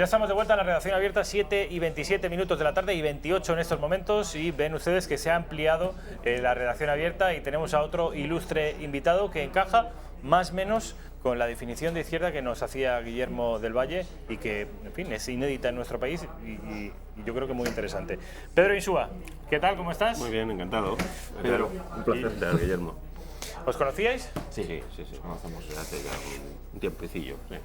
ya estamos de vuelta en la redacción abierta, 7:27 de la tarde y 28 en estos momentos, y ven ustedes que se ha ampliado la redacción abierta y tenemos a otro ilustre invitado que encaja más o menos con la definición de izquierda que nos hacía Guillermo del Valle y que, en fin, es inédita en nuestro país y yo creo que muy interesante. Pedro Insúa, ¿qué tal? ¿Cómo estás? Muy bien, encantado. Pedro, un placer, Guillermo. ¿Os conocíais? Sí, conocemos desde hace ya un tiempecillo. Sí.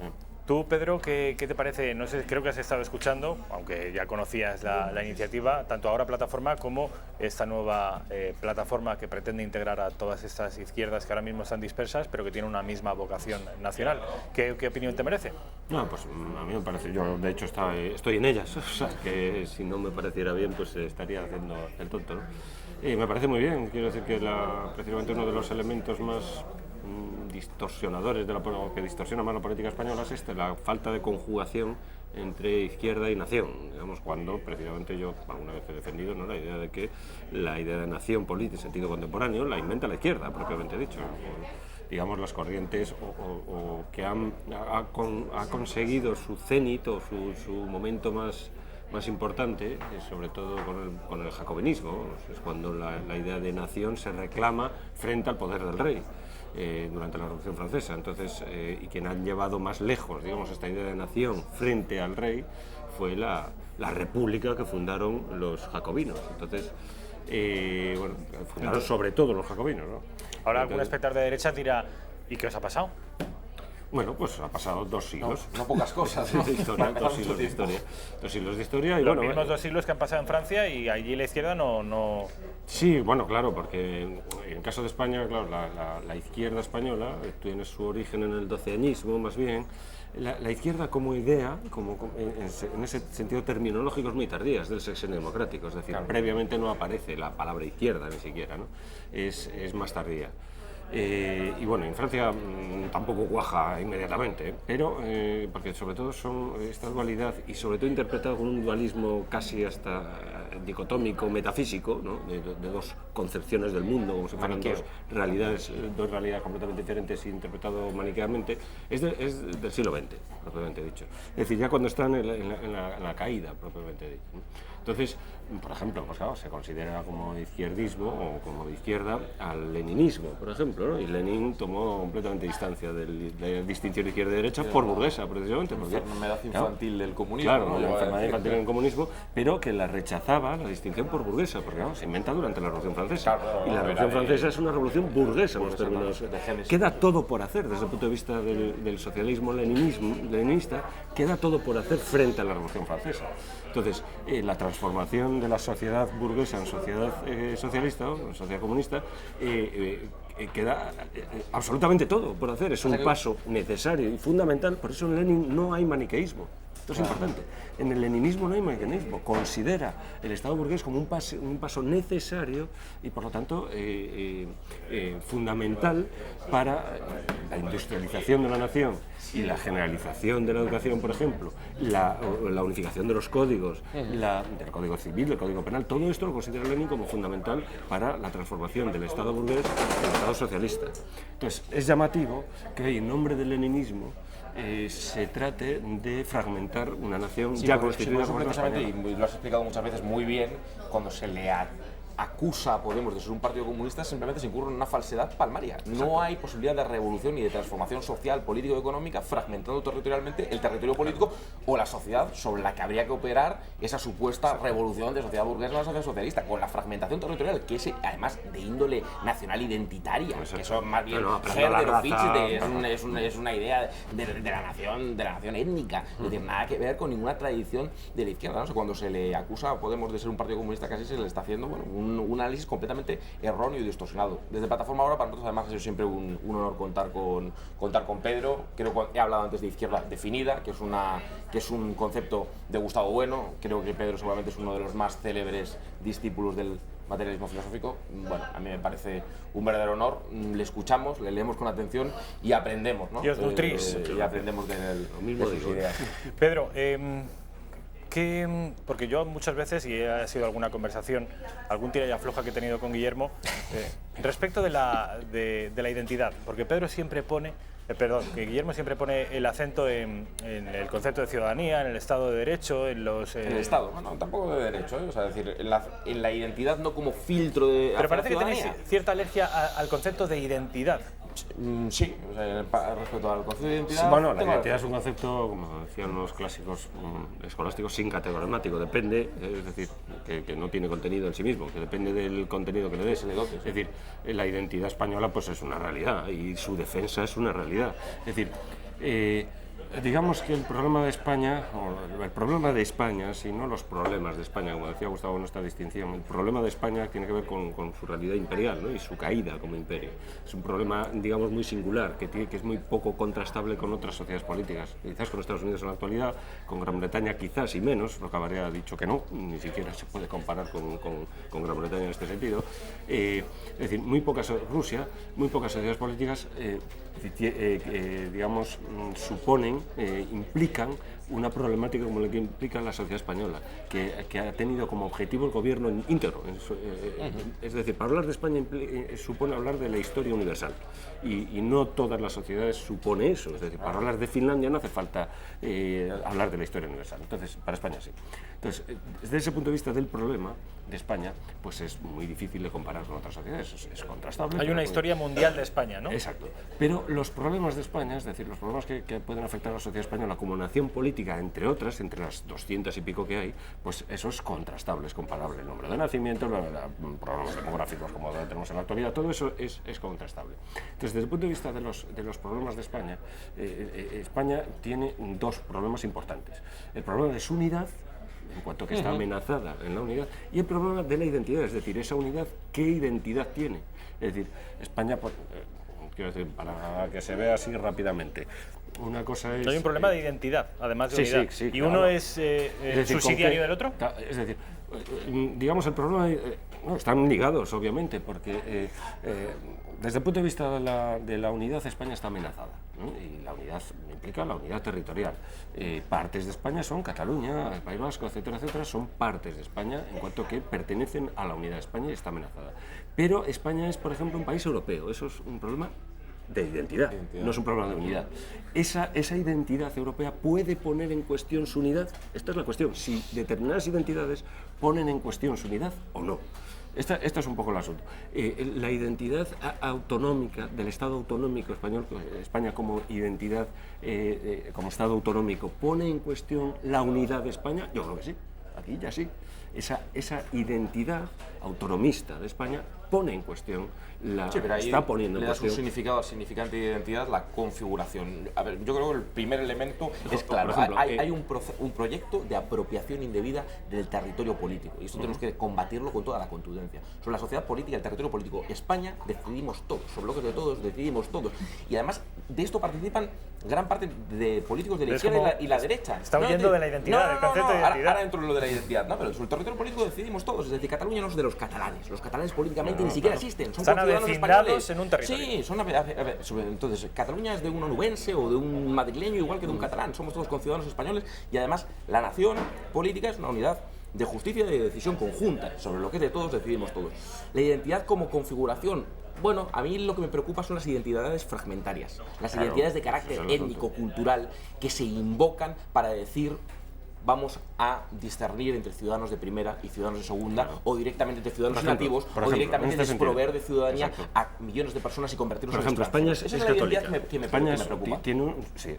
Tú, Pedro, ¿qué te parece? No sé, creo que has estado escuchando, aunque ya conocías la iniciativa, tanto Ahora Plataforma como esta nueva plataforma que pretende integrar a todas estas izquierdas que ahora mismo están dispersas, pero que tienen una misma vocación nacional. ¿Qué opinión te merece? No, pues a mí me parece, yo de hecho estoy en ellas, o sea, que si no me pareciera bien, pues estaría haciendo el tonto, ¿no? Y me parece muy bien, quiero decir que precisamente uno de los elementos más distorsionadores que distorsiona más la política española es la falta de conjugación entre izquierda y nación, digamos, cuando precisamente yo alguna vez he defendido, ¿no?, la idea de que la idea de nación política en sentido contemporáneo la inventa la izquierda, propiamente dicho, digamos, las corrientes o que ha conseguido su cenit o su momento más importante, sobre todo con el jacobinismo, es cuando la idea de nación se reclama frente al poder del rey. Durante la Revolución Francesa, entonces, y quien ha llevado más lejos, digamos, esta idea de nación frente al rey fue la república que fundaron los jacobinos. Entonces, fundaron sobre todo los jacobinos, ¿no? Ahora algún espectador de derecha dirá, ¿y qué os ha pasado? Bueno, pues ha pasado 2 siglos. No pocas cosas, ¿no? De historia, 2 siglos de historia. 2 siglos de historia. Y los bueno, mismos 2 siglos que han pasado en Francia y allí la izquierda no... Sí, bueno, claro, porque en el caso de España, claro, la izquierda española tiene su origen en el doceañismo, más bien. La izquierda como idea, en ese sentido terminológico, es muy tardía, es del sexenio democrático, es decir, claro, previamente no aparece la palabra izquierda ni siquiera, ¿no? Es más tardía. Y bueno, en Francia tampoco cuaja inmediatamente, pero porque sobre todo son esta dualidad y sobre todo interpretado con un dualismo casi hasta dicotómico, metafísico, ¿no?, de 2 concepciones del mundo, como si fueran dos realidades completamente diferentes, interpretado maniqueamente, es del siglo XX, propiamente dicho. Es decir, ya cuando están en la caída, propiamente dicho, ¿no? Entonces, por ejemplo, pues claro, se considera como izquierdismo o como de izquierda al leninismo, por ejemplo, ¿no? Y Lenin tomó completamente distancia de la distinción izquierda y derecha por burguesa, precisamente. Porque, enfermedad infantil del comunismo. Claro, ¿no?, la enfermedad infantil del comunismo, pero que la rechazaba, la distinción por burguesa, porque se inventa durante la Revolución Francesa. Claro, y la Revolución Francesa es una revolución burguesa en los términos. Queda todo por hacer desde el punto de vista del socialismo leninista, queda todo por hacer frente a la Revolución Francesa. Entonces, la transformación de la sociedad burguesa en sociedad socialista o en sociedad comunista queda absolutamente todo por hacer. Es un paso necesario y fundamental. Por eso en Lenin no hay maniqueísmo. Esto es importante. En el leninismo no hay maniqueísmo. Considera el Estado burgués como un paso necesario y, por lo tanto, fundamental para la industrialización de la nación y la generalización de la educación, por ejemplo, la unificación de los códigos, del Código Civil, del Código Penal. Todo esto lo considera Lenin como fundamental para la transformación del Estado burgués en el Estado socialista. Entonces, es llamativo que en nombre del leninismo se trate de fragmentar una nación ya constituida como precisamente, y lo has explicado muchas veces muy bien, cuando se le acusa a Podemos de ser un partido comunista, simplemente se incurre en una falsedad palmaria. No hay posibilidad de revolución ni de transformación social, político y económica fragmentando territorialmente el territorio político o la sociedad sobre la que habría que operar esa supuesta revolución de sociedad burguesa a la sociedad socialista, con la fragmentación territorial, que es además de índole nacional identitaria, que eso más bien es una idea de la nación étnica, es decir, nada que ver con ninguna tradición de la izquierda, ¿no? O sea, cuando se le acusa a Podemos de ser un partido comunista, casi se le está haciendo, bueno, un análisis completamente erróneo y distorsionado. Desde Plataforma Ahora, para nosotros además ha sido siempre un honor contar con Pedro. Creo que he hablado antes de izquierda definida, que es un concepto de Gustavo Bueno. Creo que Pedro seguramente es uno de los más célebres discípulos del materialismo filosófico. Bueno, a mí me parece un verdadero honor. Le escuchamos, le leemos con atención y aprendemos, ¿no? Y os nutrís. Y aprendemos de sus ideas. Pedro, porque yo muchas veces, y ha sido alguna conversación, algún tira y afloja que he tenido con Guillermo, respecto de la identidad, porque Pedro siempre pone Perdón, que Guillermo siempre pone el acento en el concepto de ciudadanía, en el Estado de Derecho, en los... En el Estado, bueno, tampoco de derecho, o sea, es decir, en la identidad no como filtro de... Pero parece que tenéis cierta alergia al concepto de identidad. Sí, o sea, respecto al concepto de identidad... Sí, bueno, la identidad es un concepto, como decían los clásicos escolásticos, sin categorático. Depende, es decir, que no tiene contenido en sí mismo, que depende del contenido que le des. Es decir, la identidad española pues es una realidad y su defensa es una realidad. Es decir, digamos que el problema de España, o el problema de España, si no los problemas de España, como decía Gustavo en esta distinción, el problema de España tiene que ver con su realidad imperial, ¿no? Y su caída como imperio. Es un problema, digamos, muy singular, que es muy poco contrastable con otras sociedades políticas. Quizás con Estados Unidos en la actualidad, con Gran Bretaña quizás y menos, lo que habría dicho que no, ni siquiera se puede comparar con Gran Bretaña en este sentido. Es decir, Rusia, muy pocas sociedades políticas digamos, suponen, implican una problemática como la que implica la sociedad española, que ha tenido como objetivo el gobierno íntegro. Es decir, para hablar de España supone hablar de la historia universal, y no todas las sociedades supone eso. Es decir, para hablar de Finlandia no hace falta hablar de la historia universal. Entonces, para España sí. Entonces, desde ese punto de vista del problema de España, pues es muy difícil de comparar con otras sociedades, es contrastable. Hay una historia mundial de España, ¿no? Exacto. Pero los problemas de España, es decir, los problemas que pueden afectar a la sociedad española como nación política, entre otras, entre las 200 y pico que hay, pues eso es contrastable, es comparable. El número de nacimientos, problemas demográficos como tenemos en la actualidad, todo eso es contrastable. Entonces, desde el punto de vista de los problemas de España, España tiene dos problemas importantes. El problema de su unidad, en cuanto que está amenazada en la unidad, y el problema de la identidad, es decir, esa unidad, ¿qué identidad tiene? Es decir, España, quiero decir, para que se vea así rápidamente, una cosa es... Hay un problema de identidad, además de unidad. Sí, ¿Y claro. uno es subsidiario del otro? Es decir, digamos, el problema... están ligados, obviamente, porque desde el punto de vista de la unidad, España está amenazada, ¿no? Y la unidad implica la unidad territorial. Partes de España son Cataluña, el País Vasco, etcétera, etcétera, son partes de España en cuanto que pertenecen a la unidad de España y está amenazada. Pero España es, por ejemplo, un país europeo. Eso es un problema de identidad, no es un problema de unidad. Esa identidad europea puede poner en cuestión su unidad. Esta es la cuestión, si determinadas identidades ponen en cuestión su unidad o no. Esta es un poco el asunto. La identidad autonómica del Estado autonómico español, España como identidad, como Estado autonómico, ¿pone en cuestión la unidad de España? Yo creo que sí, aquí ya sí. Esa identidad autonomista de España pone en cuestión está poniendo en cuestión. Un significado significante de identidad, la configuración. A ver, yo creo que el primer elemento es claro. Por ejemplo, hay un proyecto de apropiación indebida del territorio político, y esto tenemos que combatirlo con toda la contundencia. Sobre la sociedad política, el territorio político, España decidimos todos, sobre bloques de todos decidimos todos, y además de esto participan gran parte de políticos de la izquierda y la derecha. Está huyendo de la identidad, del concepto de identidad. Ahora dentro de lo de la identidad, no, pero sobre el territorio político decidimos todos, es decir, Cataluña no es de los catalanes. Los catalanes políticamente ni siquiera existen, son ciudadanos españoles en un territorio. Sí, entonces Cataluña es de un onubense o de un madrileño igual que de un catalán, somos todos conciudadanos españoles, y además la nación política es una unidad de justicia y de decisión conjunta, sobre lo que es de todos decidimos todos. La identidad como configuración, bueno, a mí lo que me preocupa son las identidades fragmentarias, las identidades de carácter étnico, cultural, que se invocan para decir vamos a discernir entre ciudadanos de primera y ciudadanos de segunda, o directamente entre ciudadanos nativos, o directamente desproveer de ciudadanía a millones de personas y convertirlos en extranjeros. Por ejemplo, España es católica. España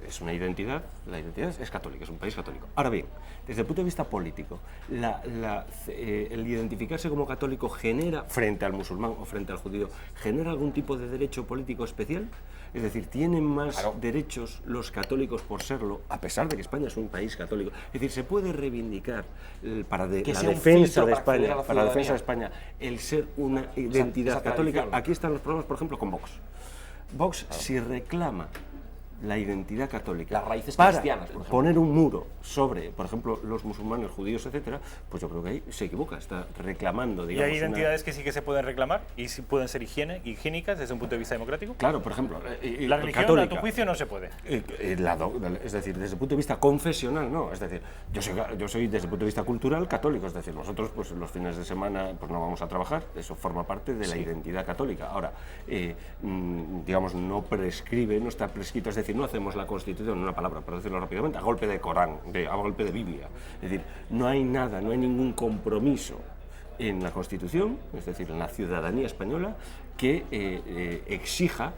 es una identidad, la identidad es católica, es un país católico. Ahora bien, desde el punto de vista político, el identificarse como católico genera, frente al musulmán o frente al judío, genera algún tipo de derecho político especial. Es decir, ¿tienen más derechos los católicos por serlo, a pesar de que España es un país católico? Es decir, se puede reivindicar para la defensa de España el ser una identidad católica. Aquí están los problemas, por ejemplo, con Vox. Vox, si reclama la identidad católica, Las raíces para cristianas, por ejemplo. poner un muro sobre, por ejemplo, los musulmanes, judíos, etcétera, pues yo creo que ahí se equivoca, está reclamando, ¿Y digamos, hay identidades que sí que se pueden reclamar y sí pueden ser higiénicas desde un punto de vista democrático? Claro, por ejemplo, La religión, católica. a tu juicio, no se puede. Es decir, desde el punto de vista confesional, no. Es decir, yo soy desde el punto de vista cultural católico, es decir, nosotros pues los fines de semana pues no vamos a trabajar, eso forma parte de la identidad católica. Ahora, digamos, no prescribe, no está prescrito, es decir, no hacemos la Constitución, una palabra, para decirlo rápidamente, a golpe de Corán, a golpe de Biblia. Es decir, no hay nada, no hay ningún compromiso en la Constitución, es decir, en la ciudadanía española, que exija,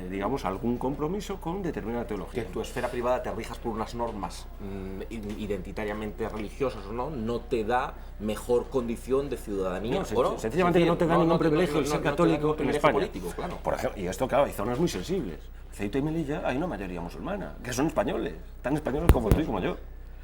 digamos, algún compromiso con determinada Que teología. en tu esfera privada te rijas por unas normas identitariamente religiosas o no te da mejor condición de ciudadanía. No, ¿o no? sencillamente que no te da ningún privilegio el ser no te da católico ningún en privilegio España. político, claro. Por ejemplo, y esto, claro, hay zonas muy sensibles. Ceuta y Melilla hay una mayoría musulmana, que son españoles, tan españoles como tú y como yo.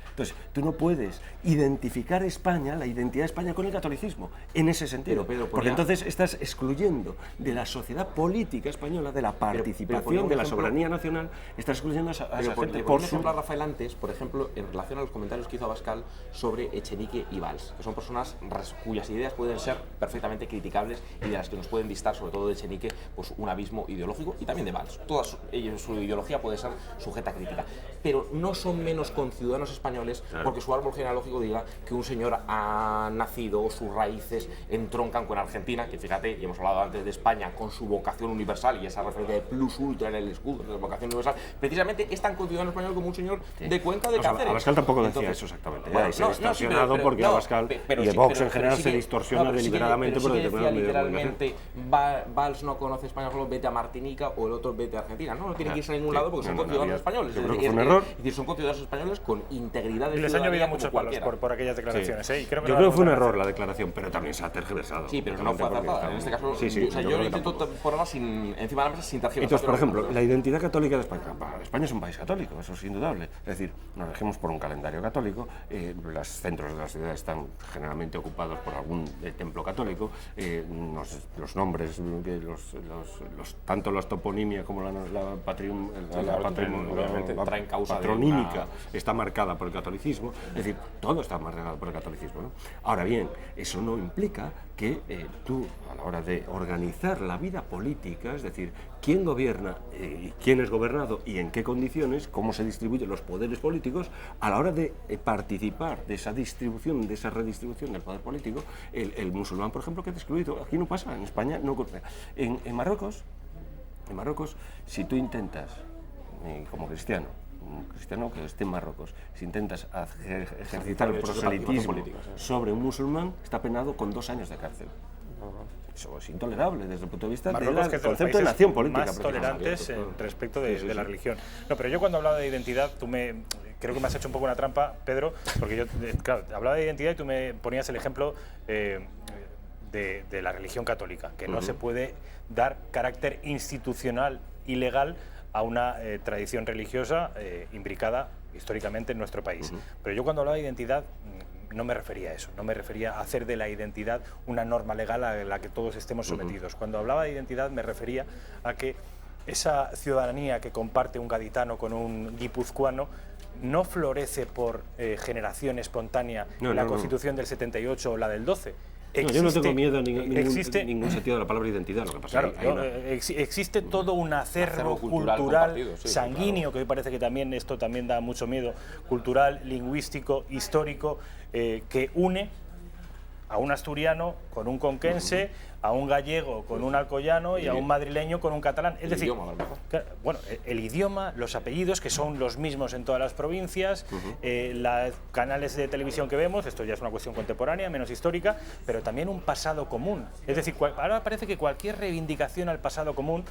Entonces, tú no puedes identificar España, la identidad de España, con el catolicismo, en ese sentido. Pero porque entonces estás excluyendo de la sociedad política española, de la participación, ponía un de la ejemplo- soberanía nacional, estás excluyendo a esa gente por por su... ejemplo a Rafael antes, por ejemplo, en relación a los comentarios que hizo Abascal sobre Echenique y Valls, que son personas cuyas ideas pueden ser perfectamente criticables y de las que nos pueden distar, sobre todo de Echenique, pues un abismo ideológico, y también de Valls. Toda su ideología puede ser sujeta a crítica, pero no son menos conciudadanos españoles porque su árbol genealógico diga que un señor ha nacido o sus raíces entroncan con Argentina, que fíjate, y hemos hablado antes de España con su vocación universal y esa referencia de plus ultra en el escudo de la vocación universal, precisamente es tan conciudadano español como un señor de Cuenca de Cáceres. Abascal tampoco decía Entonces, eso exactamente. bueno, y se ha distorsionado pero- porque no, Abascal pero y sí, Vox pero- en general pero sí se que- distorsiona pero sí que- deliberadamente pero por sí que determinados decía medios de comunicación. literalmente, Valls no conoce España, solo vete a Martinica o el otro vete a Argentina. No tiene que irse a ningún lado porque son conciudadanos españoles. Yo creo que fue un error. Es decir, son conciudadanos españoles con integridad de Y les han ciudadanía llovido como muchos palos cualquiera. por aquellas declaraciones, ¿eh? Y creo que Yo no creo la que fue un vamos a error la declaración, pero también se ha tergiversado. Sí, pero no fue porque acertada. está- En este caso, sí, sí, o sea, yo yo creo que intento tampoco. ponerla encima de la mesa sin tergiversar. Entonces, por pero ejemplo, no, la identidad católica de España. España es un país católico, eso es indudable. Es decir, nos regimos por un calendario católico, los centros de la ciudad están generalmente ocupados por algún templo católico, los nombres, tanto las toponimias como la traen causa de patronímica está marcada por el catolicismo, es decir, todo está marcado por el catolicismo, ¿no? Ahora bien, eso no implica que tú, a la hora de organizar la vida política, es decir, quién gobierna, quién es gobernado y en qué condiciones, cómo se distribuyen los poderes políticos, a la hora de participar de esa distribución, de esa redistribución del poder político, el musulmán, por ejemplo, queda excluido. Aquí no pasa, en España no ocurre. En Marruecos, si tú intentas, como cristiano, un cristiano que esté en Marruecos, si intentas ejercitar el proselitismo sobre un musulmán, está penado con 2 años de cárcel. Eso es intolerable desde el punto de vista Marruecos, que del es de los concepto de países nación política. más tolerantes respecto de, Sí, de la sí. religión. No, pero yo cuando hablaba de identidad, creo que me has hecho un poco una trampa, Pedro, porque yo, claro, hablaba de identidad y tú me ponías el ejemplo de la religión católica, que no se puede dar carácter institucional y legal a una tradición religiosa imbricada históricamente en nuestro país. Pero yo cuando hablaba de identidad no me refería a eso, no me refería a hacer de la identidad una norma legal a la que todos estemos sometidos. Cuando hablaba de identidad me refería a que esa ciudadanía que comparte un gaditano con un guipuzcoano no florece por generación espontánea en la Constitución del 78 o la del 12. Yo no tengo miedo a ningún sentido de la palabra identidad, lo que pasa Claro, existe todo un acervo cultural sanguíneo, que hoy parece que esto también da mucho miedo, cultural, lingüístico, histórico, que une a un asturiano con un conquense, a un gallego con un alcoyano y a un madrileño con un catalán. Es decir, bueno, el idioma, los apellidos, que son los mismos en todas las provincias, los canales de televisión que vemos, esto ya es una cuestión contemporánea, menos histórica, pero también un pasado común. Es decir, ahora parece que cualquier reivindicación al pasado común,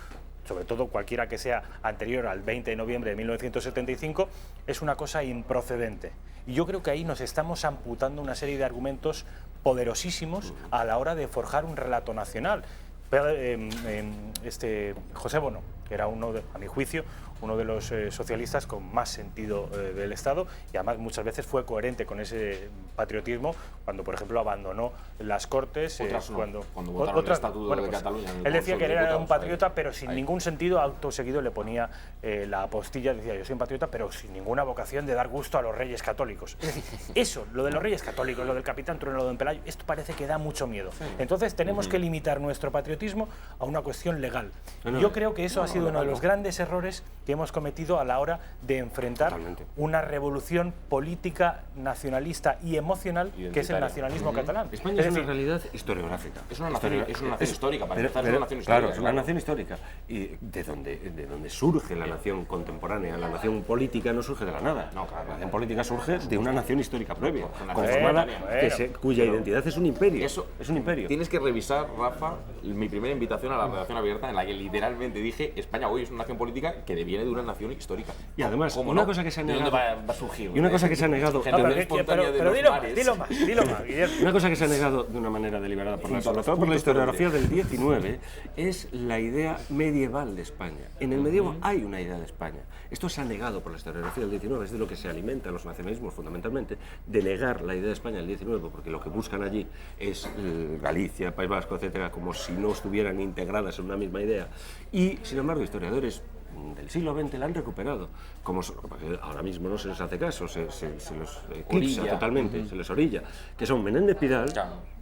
sobre todo cualquiera que sea anterior al 20 de noviembre de 1975, es una cosa improcedente. Y yo creo que ahí nos estamos amputando una serie de argumentos poderosísimos a la hora de forjar un relato nacional. José Bono, que era a mi juicio, uno de los socialistas con más sentido del Estado, y además muchas veces fue coherente con ese patriotismo cuando, por ejemplo, abandonó las Cortes. Cuando votaron el Estatuto de Cataluña. Él decía que era un patriota, pero sin ningún sentido. Acto seguido le ponía la apostilla, decía: yo soy un patriota, pero sin ninguna vocación de dar gusto a los reyes católicos. Es decir, eso, lo de los reyes católicos, lo del capitán Trueno, lo de Don Pelayo, esto parece que da mucho miedo. Entonces tenemos que limitar nuestro patriotismo a una cuestión legal. Yo creo que eso ha sido uno de los grandes errores que hemos cometido a la hora de enfrentar una revolución política, nacionalista y emocional, que es el nacionalismo catalán. España es una realidad historiográfica. Es una nación histórica, para empezar, es una nación histórica. Claro, es una nación histórica. Y de donde surge la nación contemporánea, la nación política no surge de la nada. No, claro, la nación política surge de una nación histórica previa, conformada, cuya identidad es un imperio. Eso es un imperio. Tienes que revisar, Rafa, mi primera invitación a la redacción abierta, en la que literalmente dije: España hoy es una nación política que deviene de una nación histórica. Y además, una cosa que se ha negado. ¿De dónde va a surgir? Y una cosa que se ha negado. Pero dilo más, Guillermo. Una cosa que se ha negado de una manera deliberada, sobre todo por la historiografía del 19, es la idea medieval de España. En el medievo hay una idea de España. Esto se ha negado por la historiografía del 19, es de lo que se alimentan los nacionalismos fundamentalmente, de negar la idea de España del 19, porque lo que buscan allí es Galicia, País Vasco, etcétera, como si no estuvieran integradas en una misma idea. Y, sin embargo, historiadores del siglo XX la han recuperado, como ahora mismo no se les hace caso, se los eclipsa totalmente, se les orilla, que son Menéndez Pidal,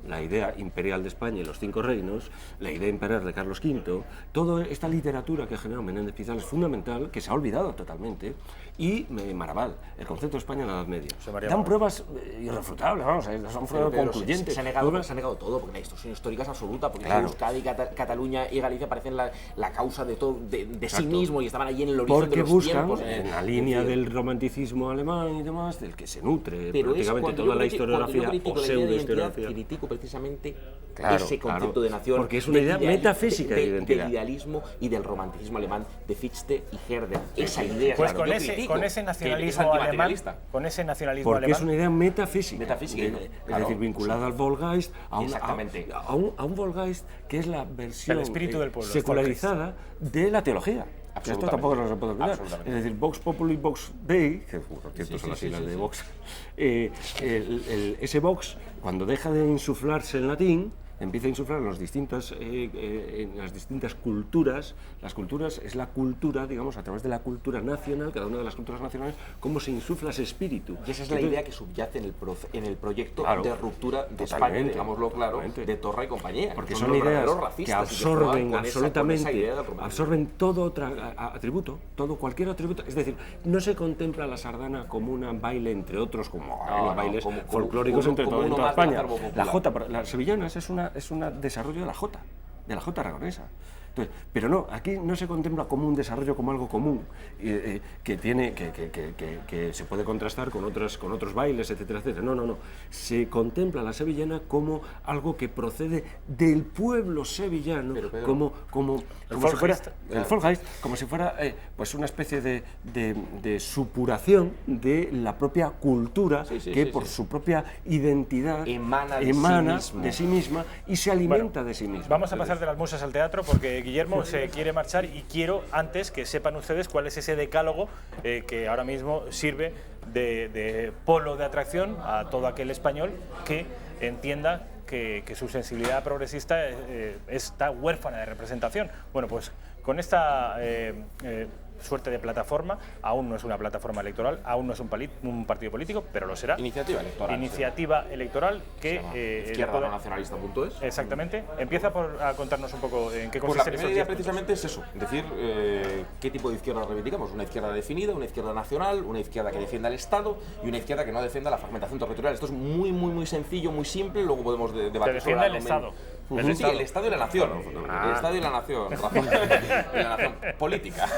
la idea imperial de España y los 5 reinos, la idea imperial de Carlos V, toda esta literatura que ha generado Menéndez Pidal es fundamental, que se ha olvidado totalmente, y Maraval, el concepto de España en la Edad Media. Dan pruebas irrefutables, vamos, son pruebas concluyentes. Se ha negado todo, porque la distorsión histórica es absoluta, porque Euskadi, Cataluña y Galicia parecen la causa de todo, de sí mismo, y estaban allí en el origen de los tiempos. En la línea del romanticismo alemán y demás, del que se nutre prácticamente toda la historiografía o pseudohistoriografía. Critico precisamente ese concepto de nación, porque es una idea metafísica de identidad, del idealismo y del romanticismo alemán de Fichte y Herder. Esa idea, pues con ese nacionalismo alemán, porque es una idea metafísica, es decir, vinculada al Volgeist, a un Volgeist que es la versión secularizada de la teología. Esto tampoco no se puede olvidar. Es decir, Vox Populi, Vox Dei, que por cierto son las siglas de Vox, ese Vox, cuando deja de insuflarse en latín, empieza a insuflar en las distintas culturas. Las culturas es la cultura, digamos, a través de la cultura nacional, cada una de las culturas nacionales, cómo se insufla ese espíritu. Y esa es la idea que subyace en el proyecto de ruptura de España, digámoslo claro, de Torra y compañía. Porque son ideas que absorben absolutamente, absorben todo otro atributo, cualquier atributo. Es decir, no se contempla la sardana como un baile entre otros, como los bailes folclóricos en toda España. La jota, las sevillanas es un desarrollo de la jota aragonesa. Entonces, pero no, aquí no se contempla como un desarrollo, como algo común, que se puede contrastar con otros bailes, etcétera, etcétera. No. Se contempla la sevillana como algo que procede del pueblo sevillano, como si fuera el Volksgeist, como si fuera pues una especie de supuración de la propia cultura que por su propia identidad emana de sí misma y se alimenta de sí misma. Vamos a pasar de las musas al teatro, porque Guillermo se quiere marchar y quiero antes que sepan ustedes cuál es ese decálogo que ahora mismo sirve de polo de atracción a todo aquel español que entienda que su sensibilidad progresista está huérfana de representación. Bueno, pues con esta suerte de plataforma, aún no es una plataforma electoral, aún no es un partido político, pero lo será. Iniciativa electoral que... izquierdanacionalista.es. Exactamente. Empieza a contarnos un poco en qué consiste. Pues la primera idea precisamente es eso, decir qué tipo de izquierda reivindicamos. Una izquierda definida, una izquierda nacional, una izquierda que defienda el Estado y una izquierda que no defienda la fragmentación territorial. Esto es muy sencillo, muy simple, luego podemos debatir sobre... defienda el Estado. Sí, el Estado y la nación. El Estado y la nación. Y la nación política.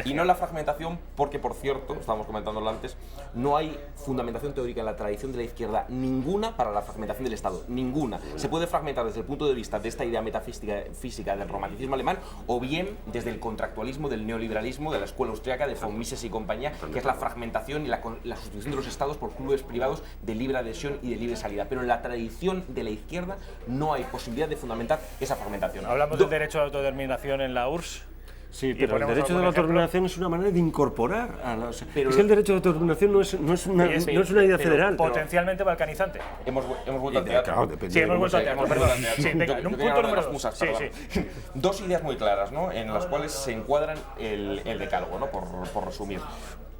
Y no la fragmentación, porque, por cierto, estábamos comentándolo antes, no hay fundamentación teórica en la tradición de la izquierda ninguna para la fragmentación del Estado. Ninguna. Se puede fragmentar desde el punto de vista de esta idea metafísica del romanticismo alemán, o bien desde el contractualismo, del neoliberalismo, de la escuela austriaca, de von Mises y compañía, que es la fragmentación y la sustitución de los Estados por clubes privados de libre adhesión y de libre salida. Pero en la tradición de la izquierda no hay posibilidad de fundamentar esa fragmentación. ¿Hablamos del derecho a la autodeterminación en la URSS? Sí, y pero el ponemos derecho de algún la ejemplo. autodeterminación es una manera de incorporar a la... Pero- es que el derecho de autodeterminación no es una idea pero federal. Potencialmente balcanizante. Hemos vuelto al teatro. Claro, depende Sí, de hemos cómo vuelto al se- teatro, Hemos perdón. vuelto al teatro. Sí, venga, Yo- en yo un quería punto hablar de número las 2. musas, Sí, perdón. sí. Dos ideas muy claras, ¿no? En las cuales se encuadran el decálogo, ¿no? Por resumir.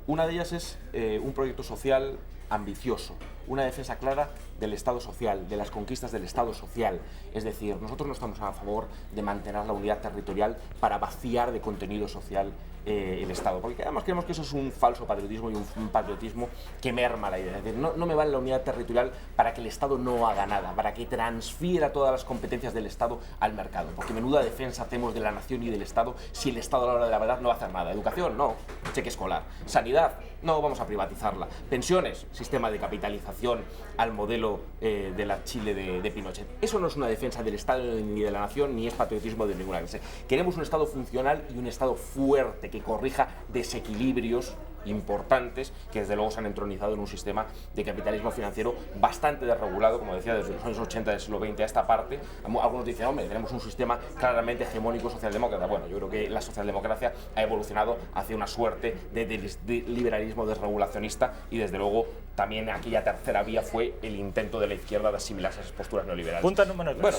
Una de ellas es un proyecto social ambicioso, una defensa clara del Estado social, de las conquistas del Estado social. Es decir, nosotros no estamos a favor de mantener la unidad territorial para vaciar de contenido social el Estado, porque además creemos que eso es un falso patriotismo y un patriotismo que merma la idea. Es decir, no me vale la unidad territorial para que el Estado no haga nada, para que transfiera todas las competencias del Estado al mercado, porque menuda defensa hacemos de la nación y del Estado si el Estado a la hora de la verdad no va a hacer nada. Educación, no, cheque escolar. Sanidad, no, vamos a privatizarla. Pensiones, sistema de capitalización al modelo de la Chile de Pinochet. Eso no es una defensa del Estado ni de la nación, ni es patriotismo de ninguna clase. Queremos un Estado funcional y un Estado fuerte que corrija desequilibrios importantes que desde luego se han entronizado en un sistema de capitalismo financiero bastante desregulado, como decía, desde los años 80 del siglo XX a esta parte. Algunos dicen, hombre, tenemos un sistema claramente hegemónico socialdemócrata. Bueno, yo creo que la socialdemocracia ha evolucionado hacia una suerte de liberalismo desregulacionista y desde luego también aquella tercera vía fue el intento de la izquierda de asimilarse a esas posturas neoliberales. Punta número 3. Bueno,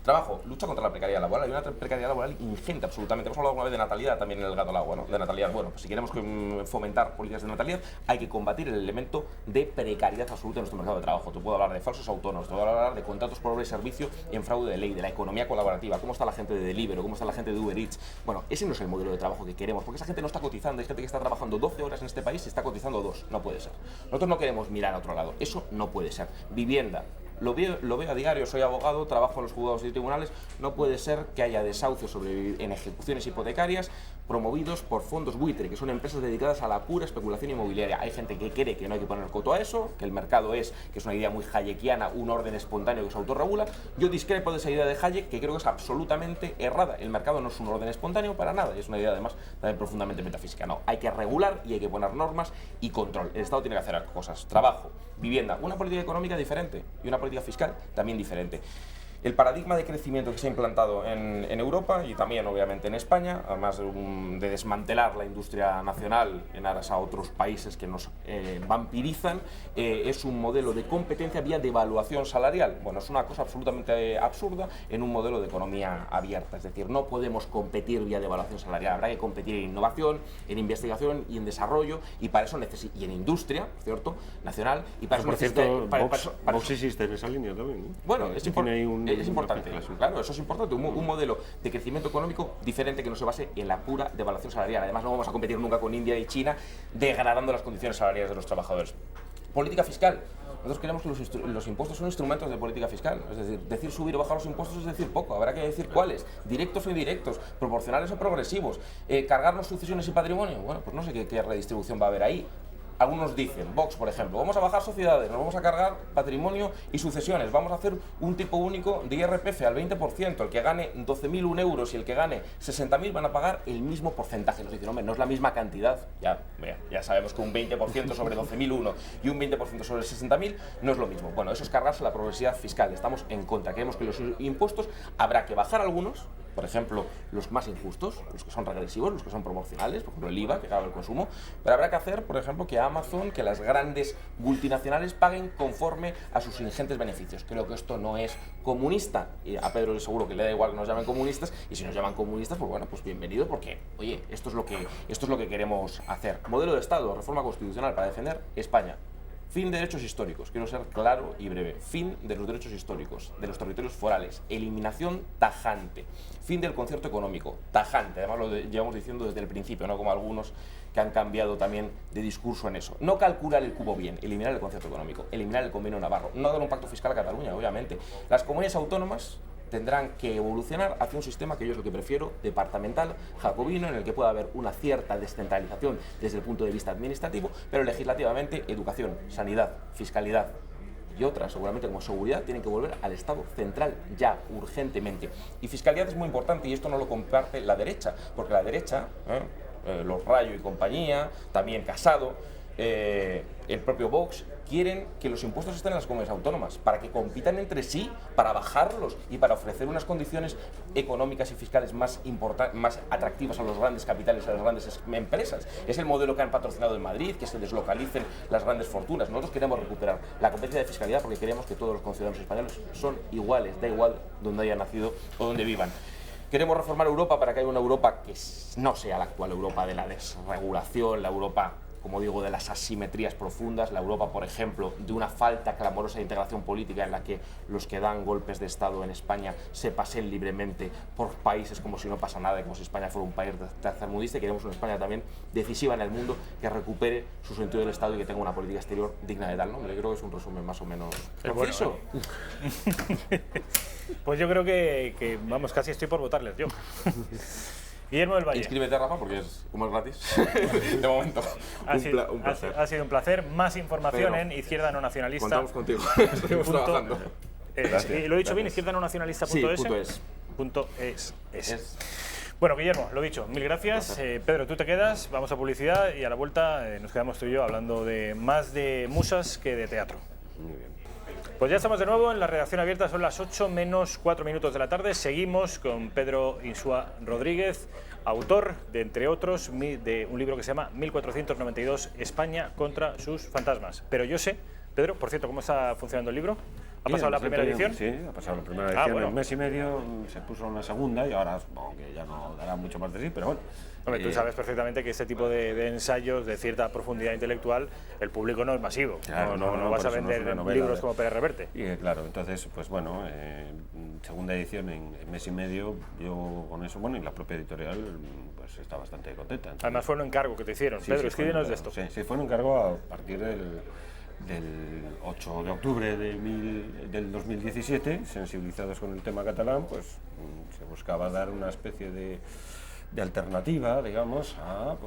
trabajo, lucha contra la precariedad laboral. Hay una precariedad laboral ingente, absolutamente. Hemos hablado alguna vez de natalidad también en el gato al agua, ¿no? De natalidad. Bueno, pues si queremos fomentar políticas de natalidad, hay que combatir el elemento de precariedad absoluta en nuestro mercado de trabajo. Te puedo hablar de falsos autónomos, te puedo hablar de contratos por obra y servicio en fraude de ley, de la economía colaborativa, cómo está la gente de Deliveroo, cómo está la gente de Uber Eats. Bueno, ese no es el modelo de trabajo que queremos, porque esa gente no está cotizando. Hay gente que está trabajando 12 horas en este país y está cotizando 2. No puede ser. Nosotros no queremos mirar a otro lado. Eso no puede ser. Vivienda. Lo veo a diario, soy abogado, trabajo en los juzgados y tribunales. No puede ser que haya desahucios en ejecuciones hipotecarias promovidos por fondos buitre, que son empresas dedicadas a la pura especulación inmobiliaria. Hay gente que cree que no hay que poner coto a eso, que el mercado que es una idea muy hayekiana, un orden espontáneo que se autorregula. Yo discrepo de esa idea de Hayek, que creo que es absolutamente errada. El mercado no es un orden espontáneo para nada, es una idea además también profundamente metafísica. No, hay que regular y hay que poner normas y control. El Estado tiene que hacer cosas, trabajo, vivienda, una política económica diferente y una política fiscal también diferente. El paradigma de crecimiento que se ha implantado en Europa y también obviamente en España, además de desmantelar la industria nacional en aras a otros países que nos vampirizan, es un modelo de competencia vía devaluación salarial. Bueno, es una cosa absolutamente absurda en un modelo de economía abierta, es decir, no podemos competir vía devaluación salarial, habrá que competir en innovación, en investigación y en desarrollo y para eso y en industria, ¿cierto?, nacional, y para eso Por cierto, necesita... Vox existe en esa línea también, ¿no? Bueno, Que tiene ahí es importante, una mezcla. claro, eso es importante, un modelo de crecimiento económico diferente que no se base en la pura devaluación salarial. Además, no vamos a competir nunca con India y China degradando las condiciones salariales de los trabajadores. Política fiscal. Nosotros creemos que los impuestos son instrumentos de política fiscal. Es decir subir o bajar los impuestos es decir poco. Habrá que decir cuáles, directos o indirectos, proporcionales o progresivos. Cargarnos sucesiones y patrimonio. Bueno, pues no sé qué redistribución va a haber ahí. Algunos dicen, Vox por ejemplo, vamos a bajar sociedades, nos vamos a cargar patrimonio y sucesiones, vamos a hacer un tipo único de IRPF al 20%, el que gane 12.001 euros y el que gane 60.000 van a pagar el mismo porcentaje. Nos dicen, hombre, no es la misma cantidad, ya sabemos que un 20% sobre 12.001 y un 20% sobre 60.000 no es lo mismo. Bueno, eso es cargarse la progresividad fiscal, estamos en contra, creemos que los impuestos habrá que bajar algunos, por ejemplo, los más injustos, los que son regresivos, los que son proporcionales, por ejemplo el IVA, que grava el consumo, pero habrá que hacer, por ejemplo, que Amazon, que las grandes multinacionales paguen conforme a sus ingentes beneficios. Creo que esto no es comunista, y a Pedro seguro que le da igual que nos llamen comunistas, y si nos llaman comunistas, pues bueno, pues bienvenido, porque, oye, esto es lo que queremos hacer. Modelo de Estado, reforma constitucional para defender España. Fin de derechos históricos, quiero ser claro y breve. Fin de los derechos históricos, de los territorios forales. Eliminación tajante. Fin del concierto económico, tajante. Además lo llevamos diciendo desde el principio, no como algunos que han cambiado también de discurso en eso. No calcular el cubo bien, eliminar el concierto económico, eliminar el convenio Navarro, no dar un pacto fiscal a Cataluña, obviamente. Las comunidades autónomas tendrán que evolucionar hacia un sistema que yo es lo que prefiero, departamental, jacobino, en el que pueda haber una cierta descentralización desde el punto de vista administrativo, pero legislativamente educación, sanidad, fiscalidad y otras, seguramente como seguridad, tienen que volver al Estado central ya, urgentemente. Y fiscalidad es muy importante y esto no lo comparte la derecha, porque la derecha, los Rayo y compañía, también Casado, el propio Vox, quieren que los impuestos estén en las comunidades autónomas, para que compitan entre sí, para bajarlos y para ofrecer unas condiciones económicas y fiscales más atractivas a los grandes capitales, a las grandes empresas. Es el modelo que han patrocinado en Madrid, que se deslocalicen las grandes fortunas. Nosotros queremos recuperar la competencia de fiscalidad porque queremos que todos los conciudadanos españoles son iguales, da igual donde hayan nacido o donde vivan. Queremos reformar Europa para que haya una Europa que no sea la actual Europa de la desregulación, la Europa, como digo, de las asimetrías profundas, la Europa, por ejemplo, de una falta clamorosa de integración política en la que los que dan golpes de Estado en España se pasen libremente por países como si no pasa nada, como si España fuera un país tercermundista. Y queremos una España también decisiva en el mundo, que recupere su sentido del Estado y que tenga una política exterior digna de tal nombre. Yo creo que es un resumen más o menos preciso. Pues yo creo que vamos, casi estoy por votarles yo. Guillermo del Valle. Inscríbete, Rafa, porque como es gratis, de momento. Un placer. Ha sido un placer. Más información en Izquierda No Nacionalista. Contamos contigo. Estamos trabajando. ¿Lo he dicho bien? ¿Izquierda No Nacionalista.es? Sí, .es. Bueno, Guillermo, lo dicho, mil gracias. Pedro, tú te quedas, vamos a publicidad y a la vuelta nos quedamos tú y yo hablando de más de musas que de teatro. Muy bien. Pues ya estamos de nuevo en la redacción abierta, son las 8 menos 4 minutos de la tarde. Seguimos con Pedro Insúa Rodríguez, autor de, entre otros, de un libro que se llama 1492, España contra sus fantasmas. Pero yo sé, Pedro, por cierto, ¿cómo está funcionando el libro? ¿Ha pasado la primera edición? Sí, ha pasado la primera edición. En un mes y medio se puso una segunda y ahora supongo que ya no dará mucho más de sí, pero bueno. Hombre, tú sabes perfectamente que este tipo de ensayos de cierta profundidad intelectual, el público no es masivo. Claro, no vas a vender libros como Pérez Reverte. Y claro, entonces, pues bueno, segunda edición en mes y medio, yo con eso, bueno, y la propia editorial, pues está bastante contenta. Entonces, además fue un encargo que te hicieron. Sí, Pedro, sí, escríbenos de esto. Sí, fue un encargo a partir del 8 de octubre del 2017, sensibilizados con el tema catalán, pues se buscaba dar una especie de alternativa, digamos, al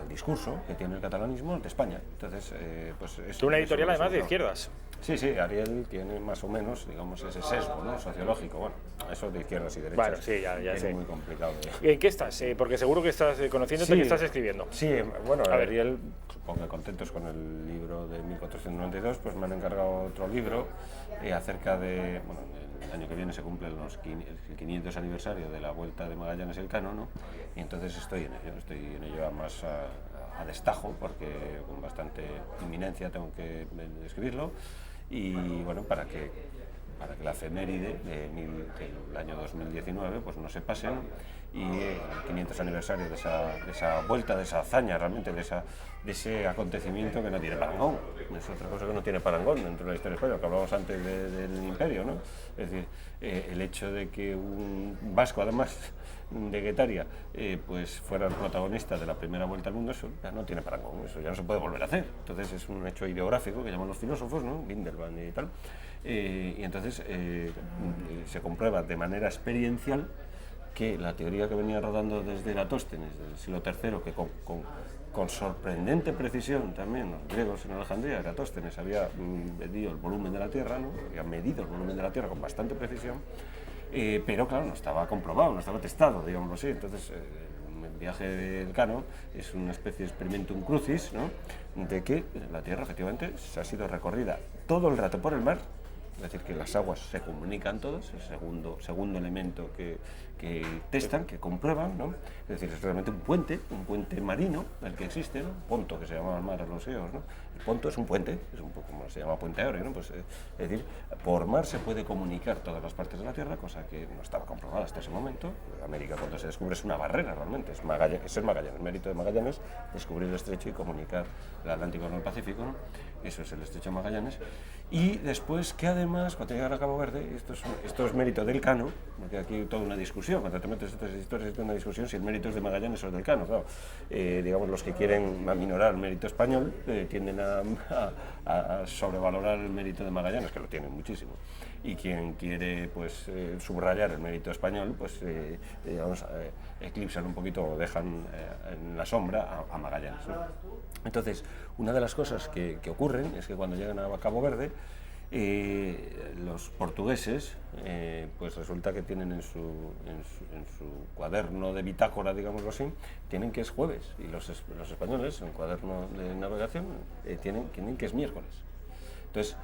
discurso que tiene el catalanismo de España. Entonces, pues es una editorial además de izquierdas. Sí, Ariel tiene más o menos, digamos, ese sesgo, ¿no?, sociológico. Bueno, eso de izquierdas y derechas. Bueno, sí, ya es sé. muy complicado. ¿En qué estás? Porque seguro que estás conociéndote, que estás escribiendo. Sí, bueno, Ariel, supongo que contentos con el libro de 1492, pues me han encargado otro libro acerca de, bueno, el año que viene se cumple el 500 aniversario de la Vuelta de Magallanes y Elcano, ¿no? Y entonces estoy en ello más a destajo, porque con bastante inminencia tengo que escribirlo, y bueno, para que la efeméride del año 2019 pues no se pase, ¿no? Y el 500 aniversario de esa vuelta, de esa hazaña realmente, de ese acontecimiento que no tiene parangón. Es otra cosa que no tiene parangón dentro de la historia española, que hablábamos antes del imperio, ¿no? Es decir, el hecho de que un vasco, además de Guetaria, pues fuera el protagonista de la primera vuelta al mundo, eso ya no tiene parangón, eso ya no se puede volver a hacer. Entonces es un hecho ideográfico que llaman los filósofos, ¿no?, Windelband y tal. Y entonces se comprueba de manera experiencial que la teoría que venía rodando desde Eratóstenes, desde el siglo III, que con sorprendente precisión también los griegos en Alejandría, Eratóstenes había medido el volumen de la Tierra, ¿no?, había medido el volumen de la Tierra con bastante precisión, pero claro, no estaba comprobado, no estaba testado, digámoslo así. Entonces el viaje del Elcano es una especie de experimentum crucis, ¿no?, de que la Tierra efectivamente se ha sido recorrida todo el rato por el mar. Es decir, que las aguas se comunican todos, el segundo elemento que testan, que comprueban, ¿no? Es decir, es realmente un puente marino el que existe, ¿no? Ponto, que se llamaba el mar a los griegos, ¿no? El ponto es un puente, es un poco como se llama Puente Aéreo, ¿no? Pues, es decir, por mar se puede comunicar todas las partes de la Tierra, cosa que no estaba comprobada hasta ese momento. América, cuando se descubre, es una barrera realmente, es el Magallanes, el mérito de Magallanes, descubrir el estrecho y comunicar el Atlántico con el Pacífico, ¿no? Eso es el estrecho de Magallanes. Y después, que además, cuando llegan a Cabo Verde, esto es mérito del Elcano, porque aquí hay toda una discusión, cuando te metes en estas historias, hay toda una discusión si el mérito es de Magallanes o del Elcano. Claro, digamos, los que quieren aminorar el mérito español tienden a sobrevalorar el mérito de Magallanes, que lo tienen muchísimo. Y quien quiere, pues, subrayar el mérito español, pues, digamos, eclipsan un poquito o dejan en la sombra a Magallanes, ¿no? Entonces, una de las cosas que ocurren es que cuando llegan a Cabo Verde, Los portugueses, pues resulta que tienen en su cuaderno de bitácora, digámoslo así, tienen que es jueves, y los españoles, en el cuaderno de navegación, tienen que es miércoles. Entonces,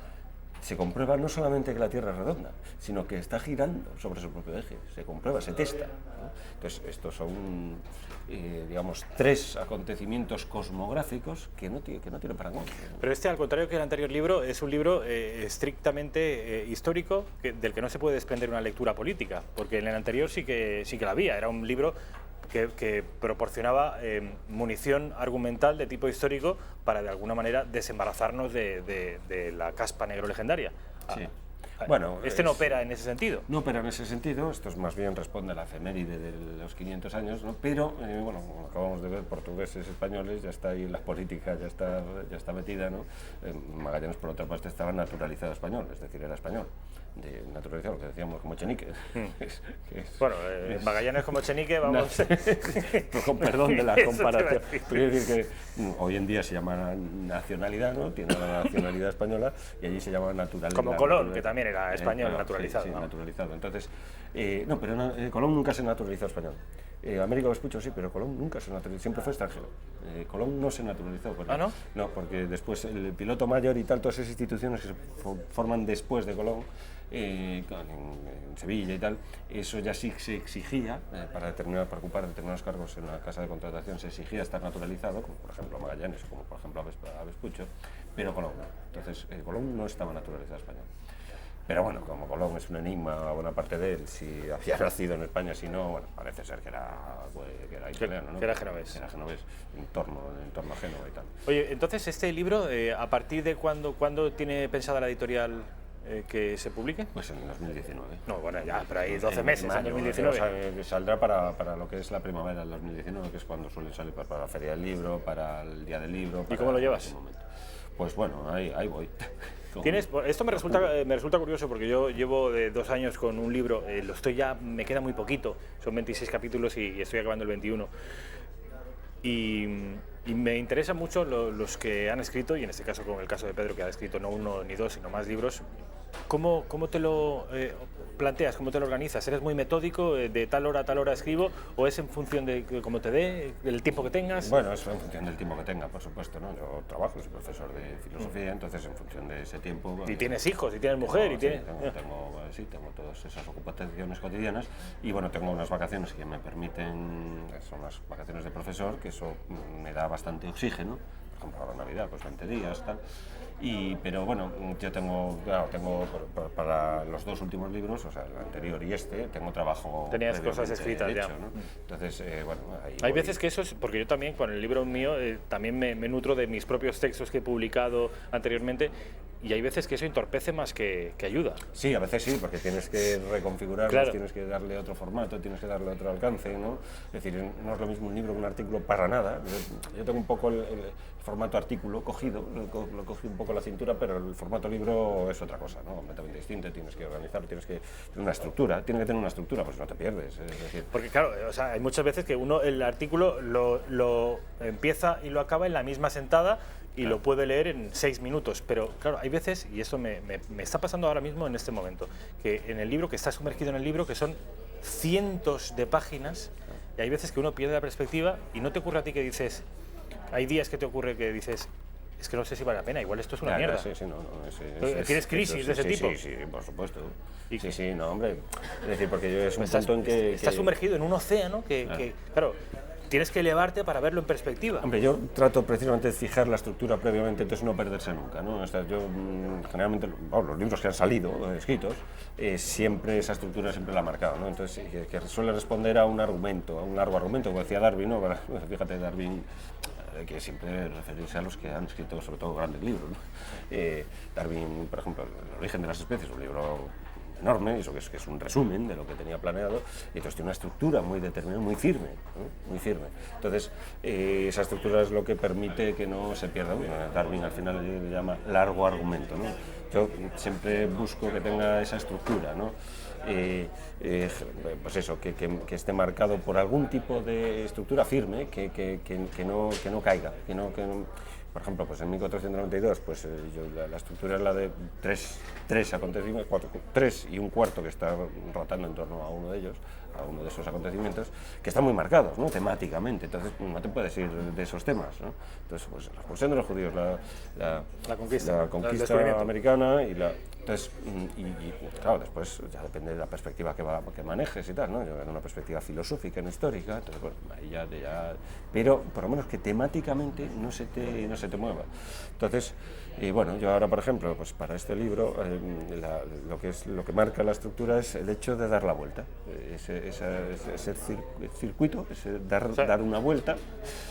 se comprueba no solamente que la Tierra es redonda, sino que está girando sobre su propio eje. Se comprueba, se testa, ¿no? Entonces, estos son, digamos, 3 acontecimientos cosmográficos que no tienen parangón. Pero al contrario que el anterior libro, es un libro estrictamente histórico, del que no se puede desprender una lectura política, porque en el anterior sí que la había. Era un libro que proporcionaba munición argumental de tipo histórico para, de alguna manera, desembarazarnos de la caspa negro legendaria. Sí. Bueno, no opera en ese sentido. No opera en ese sentido, esto más bien responde a la efeméride de los 500 años, ¿no? Pero, bueno, como acabamos de ver, portugueses, españoles, ya está ahí la política, ya está metida, ¿no? Magallanes, por otra parte, estaba naturalizado español, es decir, era español. De naturalizado, lo que decíamos como Chenique. Bueno, Magallanes como Chenique, vamos... con perdón de la comparación. Quiero decir que hoy en día se llama nacionalidad, ¿no? Tiene la nacionalidad española y allí se llama naturalidad. Como Colón, que también era español, naturalizado. Sí, ¿no? Naturalizado. Entonces, no, pero Colón nunca se naturalizó español. Américo Vespuccio sí, pero Colón nunca se naturalizó, siempre fue extranjero. Colón no se naturalizó. Porque, ¿Ah, no? No, porque después el piloto mayor y tal, todas esas instituciones que se forman después de Colón, en Sevilla y tal, eso ya sí se exigía, para ocupar determinados cargos en la casa de contratación, se exigía estar naturalizado, como por ejemplo Magallanes, como por ejemplo a Vespuccio, pero Colón no. Entonces, Colón no estaba naturalizado español. Pero bueno, como Colón es un enigma, buena parte de él, si había nacido en España, si no, bueno, parece ser que era italiano, ¿no? Que era genovés. Era genovés, en torno a Génova y tal. Oye, entonces, este libro, ¿a partir de cuándo tiene pensada la editorial que se publique? Pues en 2019. No, bueno, ya, pero hay 12 meses, en 2019. O sea, saldrá para lo que es la primavera del 2019, que es cuando suele salir para la Feria del Libro, para el Día del Libro. ¿Y cómo lo llevas? Pues bueno, ahí voy. Esto me resulta curioso porque yo llevo 2 años con un libro, me queda muy poquito, son 26 capítulos y estoy acabando el 21. Y me interesan mucho los que han escrito, y en este caso con el caso de Pedro, que ha escrito no 1 ni 2, sino más libros. ¿Cómo te lo planteas? ¿Cómo te lo organizas? ¿Eres muy metódico, de tal hora a tal hora escribo, o es en función de cómo te dé, del tiempo que tengas? Bueno, es en función del tiempo que tenga, por supuesto, ¿no? Yo trabajo, soy profesor de filosofía, entonces en función de ese tiempo... Y tienes hijos, y tienes mujer, tengo todas esas ocupaciones cotidianas, y bueno, tengo unas vacaciones que me permiten, son las vacaciones de profesor, que eso me da bastante oxígeno, por ejemplo, ahora Navidad, pues 20 días, tal. Pero bueno, yo tengo para los 2 últimos libros, o sea, el anterior y tengo trabajo. Tenías cosas escritas hecho, ya. ¿no? Entonces, bueno, hay veces que eso es, porque yo también con el libro mío también me nutro de mis propios textos que he publicado anteriormente, y hay veces que eso entorpece más que ayuda. Sí, a veces sí, porque tienes que reconfigurarlos, claro. Tienes que darle otro formato, tienes que darle otro alcance, ¿no? Es decir, no es lo mismo un libro que un artículo para nada. Yo tengo un poco el formato artículo cogido, lo cogí un poco la cintura, pero el formato libro es otra cosa, ¿no? Completamente distinto, tienes que organizar, tienes que tener una estructura, pues no te pierdes. Es decir. Porque claro, o sea, hay muchas veces que uno el artículo lo empieza y lo acaba en la misma sentada, y lo puede leer en 6 minutos, pero claro, hay veces, y esto me está pasando ahora mismo en este momento, que en el libro, que está sumergido en el libro, que son cientos de páginas, y hay veces que uno pierde la perspectiva, y no te ocurre a ti que dices, hay días que te ocurre que dices, es que no sé si vale la pena, igual esto es una mierda. Sí, ¿Tienes crisis de ese tipo? Sí, por supuesto. Sí, no, hombre. Es decir, porque yo es un punto en que... Estás sumergido en un océano que claro, tienes que elevarte para verlo en perspectiva. Hombre, yo trato precisamente de fijar la estructura previamente, entonces no perderse nunca, ¿no? O sea, yo generalmente, los libros que han salido escritos, siempre esa estructura siempre la ha marcado, ¿no? Entonces, que suele responder a un argumento, a un largo argumento, como decía Darwin, ¿no? Fíjate, Darwin, que siempre referirse a los que han escrito sobre todo grandes libros, ¿no? Darwin, por ejemplo, El origen de las especies, un libro enorme, eso que es un resumen de lo que tenía planeado, y entonces tiene una estructura muy determinada, muy firme, ¿no? Muy firme. Entonces, esa estructura es lo que permite que no se pierda. Bueno, Darwin al final le llama largo argumento, ¿no? Yo siempre busco que tenga esa estructura, ¿no? Pues eso, que esté marcado por algún tipo de estructura firme, que no caiga, por ejemplo, pues en 1492, pues la estructura es la de tres acontecimientos, tres y un cuarto que está rotando en torno a uno de ellos, a uno de esos acontecimientos, que están muy marcados, ¿no? Temáticamente, entonces no te puedes ir de esos temas, ¿no? Entonces, pues la expulsión de los judíos, la conquista americana entonces, claro, después ya depende de la perspectiva que manejes y tal, ¿no? Yo en una perspectiva filosófica, no histórica, entonces, bueno, ahí ya, pero por lo menos que temáticamente no se te mueva. Entonces, bueno, yo ahora, por ejemplo, pues para este libro, lo que marca la estructura es el hecho de dar la vuelta, ese circuito, dar una vuelta.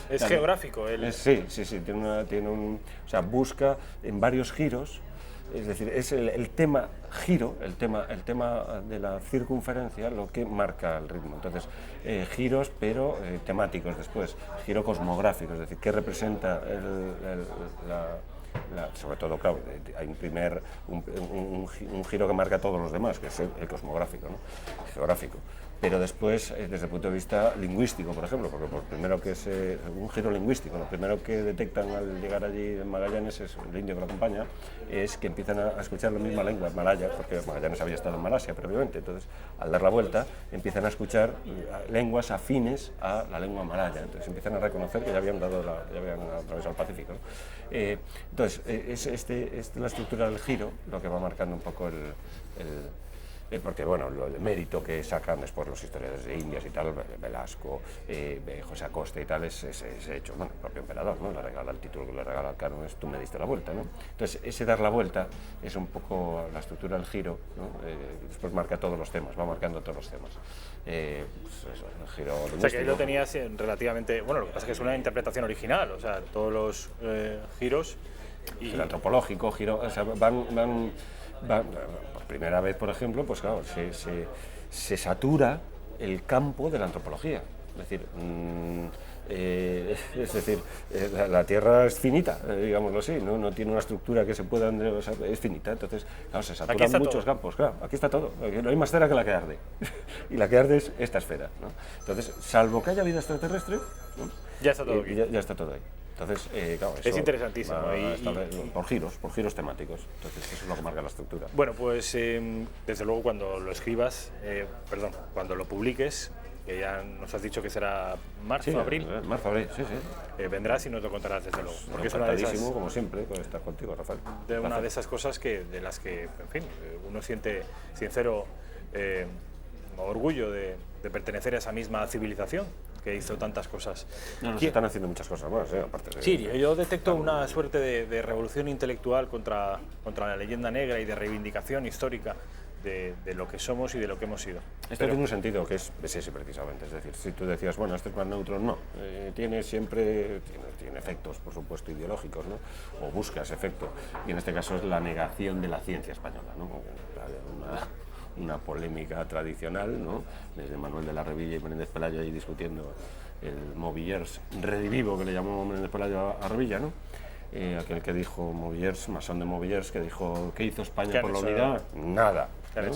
Es geográfico. Sí, o sea, busca en varios giros. Es decir, es el tema giro, el tema de la circunferencia lo que marca el ritmo. Entonces, giros, pero temáticos después, giro cosmográfico, es decir, qué representa sobre todo, claro, hay un giro que marca a todos los demás, que es el cosmográfico, ¿no? Geográfico. Pero después, desde el punto de vista lingüístico, por ejemplo, porque por primero que es un giro lingüístico, lo primero que detectan al llegar allí en Magallanes, es el indio que lo acompaña, es que empiezan a escuchar la misma lengua, malaya, porque Magallanes había estado en Malasia previamente, entonces al dar la vuelta empiezan a escuchar lenguas afines a la lengua malaya, entonces empiezan a reconocer que ya habían atravesado el Pacífico, ¿no? Entonces, es la estructura del giro lo que va marcando un poco porque bueno, el mérito que sacan después los historiadores de Indias y tal, Velasco, José Acosta y tal, es hecho, bueno, el propio emperador, ¿no? Le regala el título que le regala al canon, es tú me diste la vuelta, ¿no? Entonces, ese dar la vuelta es un poco la estructura del giro, ¿no? Después marca todos los temas, va marcando todos los temas. Pues eso, el giro lingüístico. O sea, que ahí lo tenías relativamente, bueno, lo que pasa es que es una interpretación original, o sea, todos los giros. El antropológico, giro, o sea, van por primera vez, por ejemplo, pues claro, se satura el campo de la antropología. Es decir, la Tierra es finita, digámoslo así, no tiene una estructura que se pueda, o sea, es finita, entonces, claro, se saturan muchos campos, claro, aquí está todo, aquí no hay más cera que la que arde, y la que arde es esta esfera, ¿no? Entonces, salvo que haya vida extraterrestre, ¿no? Ya está todo aquí. Ya está todo ahí. Entonces, claro, eso es interesantísimo. Por giros temáticos. Entonces, eso es lo que marca la estructura. Bueno, pues desde luego cuando lo escribas, cuando lo publiques, que ya nos has dicho que será abril. Marzo-abril, sí. Vendrás y nos lo contarás, desde luego. Porque es una de esas, como siempre, con estar contigo, Rafael. Una de esas cosas de las que, en fin, uno siente sincero orgullo de pertenecer a esa misma civilización que hizo tantas cosas. Se están haciendo muchas cosas más, aparte de... Sí, yo detecto una suerte de revolución intelectual contra la leyenda negra y de reivindicación histórica de lo que somos y de lo que hemos sido. Esto tiene un sentido que es ese precisamente, es decir, si tú decías, bueno, este es más neutro, no, tiene efectos, por supuesto, ideológicos, ¿no? O buscas efecto, y en este caso es la negación de la ciencia española, ¿no? Una polémica tradicional, ¿no? Desde Manuel de la Revilla y Menéndez Pelayo ahí discutiendo el Movillers redivivo que le llamó Menéndez Pelayo a Revilla, ¿no? Aquel que dijo Movillers, masón de Movillers, que dijo, ¿qué hizo España por la unidad? Nada. ¿No?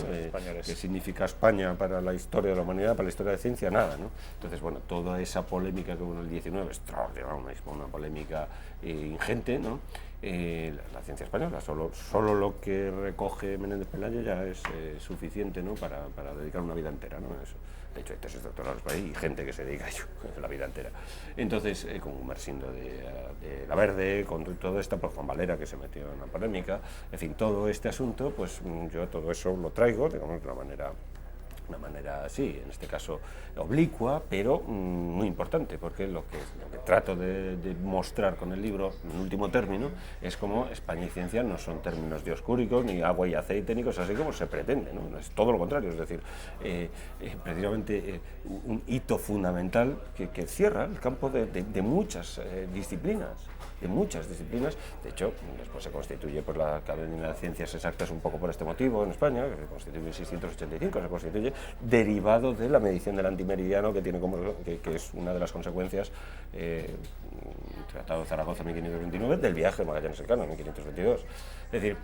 ¿Qué significa España para la historia de la humanidad, para la historia de la ciencia? Nada, ¿no? Entonces, bueno, toda esa polémica que hubo en el 19, extraordinaria, una polémica ingente, ¿no? La ciencia española, solo lo que recoge Menéndez Pelayo ya es suficiente, ¿no? para dedicar una vida entera, ¿no? Eso. De hecho, hay tesis doctorales por ahí y gente que se dedica a ello la vida entera. Entonces, con Gumersindo de La Verde, con todo esto, por Juan Valera, que se metió en la polémica, en fin, todo este asunto, pues yo todo eso lo traigo, digamos, de una manera así, en este caso oblicua, pero muy importante, porque lo que trato de mostrar con el libro, en último término, es como España y ciencia no son términos dioscúricos, ni agua y aceite, ni cosas así como se pretende, ¿no? Es todo lo contrario, es decir, precisamente un hito fundamental que cierra el campo de muchas disciplinas. De hecho, después se constituye por la Academia de Ciencias Exactas un poco por este motivo en España, que se constituye en 1685, se constituye derivado de la medición del antimeridiano, que es una de las consecuencias, Tratado de Zaragoza 1529, del viaje de Magallanes Elcano en 1522. Es decir,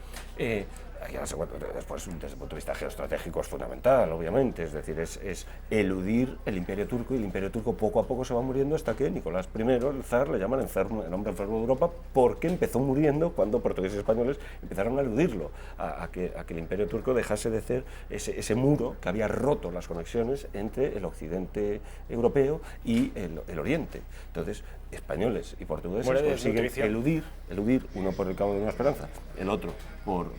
Después, desde el punto de vista geoestratégico, es fundamental, obviamente, es decir, es eludir el Imperio Turco, y el Imperio Turco poco a poco se va muriendo hasta que Nicolás I, el zar, le llaman el hombre enfermo de Europa, porque empezó muriendo cuando portugueses y españoles empezaron a eludirlo, a que el Imperio Turco dejase de ser ese muro que había roto las conexiones entre el occidente europeo y el oriente. Entonces, españoles y portugueses consiguen eludir, uno por el Cabo de Nueva Esperanza, el otro por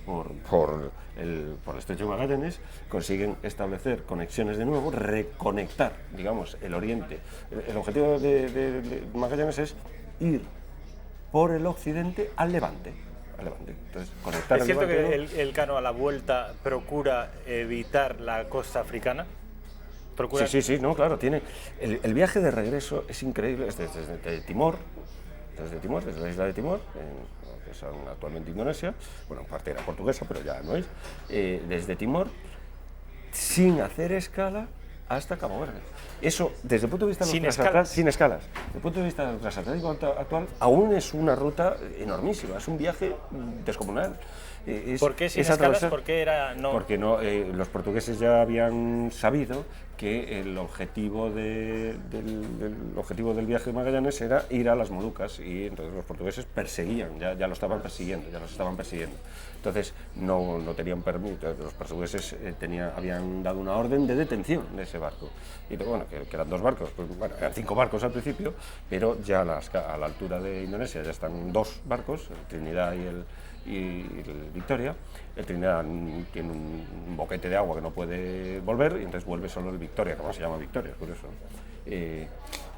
el Estrecho de Magallanes, consiguen establecer conexiones de nuevo, reconectar, digamos, el oriente. El objetivo de Magallanes es ir por el occidente al Levante. Entonces, conectar. ¿Es cierto que el Cano a la vuelta procura evitar la costa africana? Sí, no, claro, tiene el viaje de regreso es increíble, es desde Timor, desde la isla de Timor, que son actualmente Indonesia, bueno, parte era portuguesa, pero ya no es, desde Timor, sin hacer escala hasta Cabo Verde. Eso, desde el punto de vista sin escalas, desde el punto de vista transatlántico actual, aún es una ruta enormísima, es un viaje descomunal. ¿Por qué sin escalas? ¿Por qué era no? Porque los portugueses ya habían sabido que el objetivo del viaje de Magallanes era ir a las Molucas, y entonces los portugueses perseguían, ya los estaban persiguiendo. Entonces no tenían permiso, los portugueses habían dado una orden de detención de ese barco. Y bueno, que eran 2 barcos, pues, bueno, eran 5 barcos al principio, pero ya a la altura de Indonesia ya están 2 barcos, el Trinidad y el Victoria. El Trinidad tiene un boquete de agua que no puede volver, y entonces vuelve solo el Victoria, como se llama Victoria, es curioso.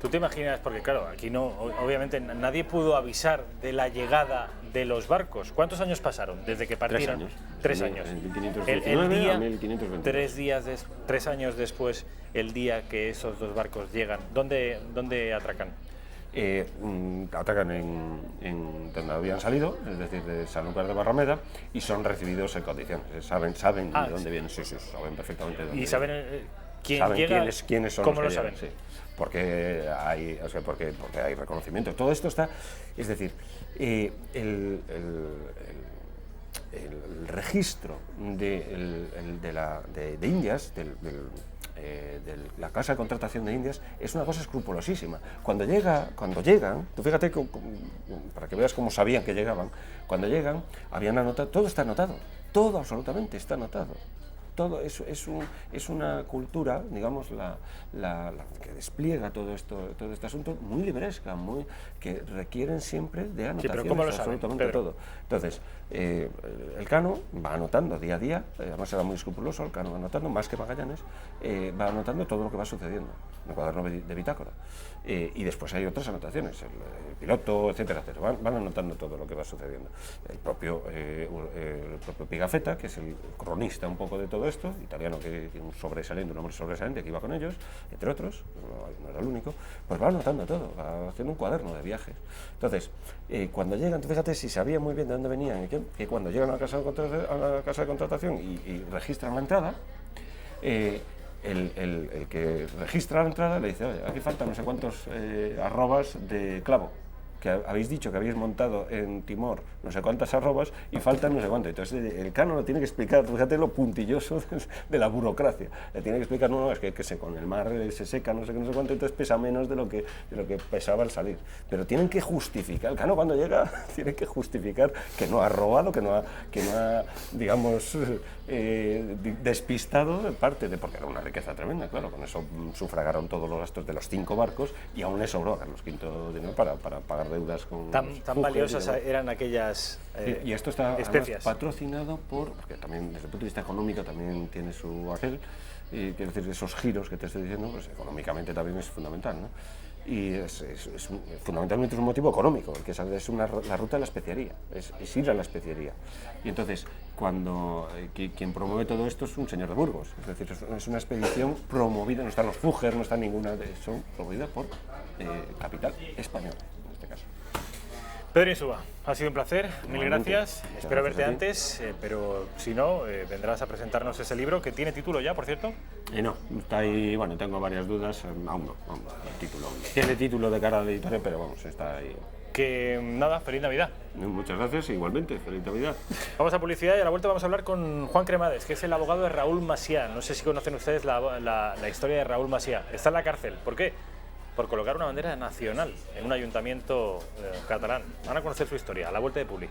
¿Tú te imaginas? Porque claro, aquí no, obviamente nadie pudo avisar de la llegada de los barcos. ¿Cuántos años pasaron desde que partieron? 3 años. 3 años. En 1519 a 1522. 3 años después, el día que esos 2 barcos llegan, ¿dónde atracan? Atacan en donde habían salido, es decir, de Sanlúcar de Barrameda, y son recibidos en condiciones. Saben de dónde vienen, sí, saben perfectamente de dónde vienen. ¿Y saben quién llega? ¿Quiénes son? ¿Cómo los lo que saben? Llegan, sí. Porque hay reconocimiento. Todo esto está, es decir, el registro de Indias, de la casa de contratación de Indias, es una cosa escrupulosísima. Cuando llegan, tú fíjate, para que veas cómo sabían que llegaban, cuando llegan, habían anotado, todo está anotado, todo absolutamente está anotado. Todo es una cultura, digamos, la que despliega todo este asunto, muy libresca, que requieren siempre de anotaciones, sí, pero ¿cómo lo saben, absolutamente todo. Entonces, el Cano va anotando día a día, además era muy escrupuloso, el Cano va anotando, más que Magallanes, va anotando todo lo que va sucediendo, en el cuaderno de bitácora. Y después hay otras anotaciones, el piloto, etcétera. Van anotando todo lo que va sucediendo. El propio Pigafetta, que es el cronista un poco de todo esto, italiano, que un hombre sobresaliente que iba con ellos, entre otros, no era el único, pues va anotando todo, va haciendo un cuaderno de viajes. Entonces, cuando llegan, tú fíjate si sabían muy bien de dónde venían, que cuando llegan a la casa de contratación y registran la entrada, el que registra la entrada le dice: oye, aquí faltan no sé cuántos arrobas de clavo, que habéis dicho que habéis montado en Timor no sé cuántas arrobas y faltan no sé cuánto. Entonces el Cano lo tiene que explicar, fíjate lo puntilloso de la burocracia. Le tiene que explicar, no, es que con el mar se seca no sé cuánto, entonces pesa menos de lo que pesaba al salir. Pero tienen que justificar, el Cano cuando llega tiene que justificar que no ha robado, que no ha digamos, despistado de parte de, porque era una riqueza tremenda, claro, con eso sufragaron todos los gastos de los 5 barcos y aún les sobró a Carlos V dinero para pagar deudas con tan valiosas eran aquellas y esto está especias. Patrocinado porque también desde el punto de vista económico también tiene su aquel, quiero decir, esos giros que te estoy diciendo, pues económicamente también es fundamental, ¿no? Y fundamentalmente es un motivo económico, el que es la ruta de la especiería, es ir a la especiería. Y entonces, cuando quien promueve todo esto es un señor de Burgos, es decir, es una expedición promovida, no están los Fúger, no está ninguna, son promovidas por capital español, en este caso. Pedro Insúa, ha sido un placer, mil gracias. Espero verte gracias antes, pero si no, vendrás a presentarnos ese libro, que tiene título ya, por cierto. No, está ahí, bueno, tengo varias dudas, aún no, el título. Tiene título de cara a la editorial, pero vamos, está ahí. Que nada, feliz Navidad. Muchas gracias, igualmente, feliz Navidad. Vamos a publicidad y a la vuelta vamos a hablar con Juan Cremades, que es el abogado de Raúl Macià. No sé si conocen ustedes la historia de Raúl Macià. Está en la cárcel. ¿Por qué? Por colocar una bandera nacional en un ayuntamiento catalán. Van a conocer su historia a la vuelta de Publi.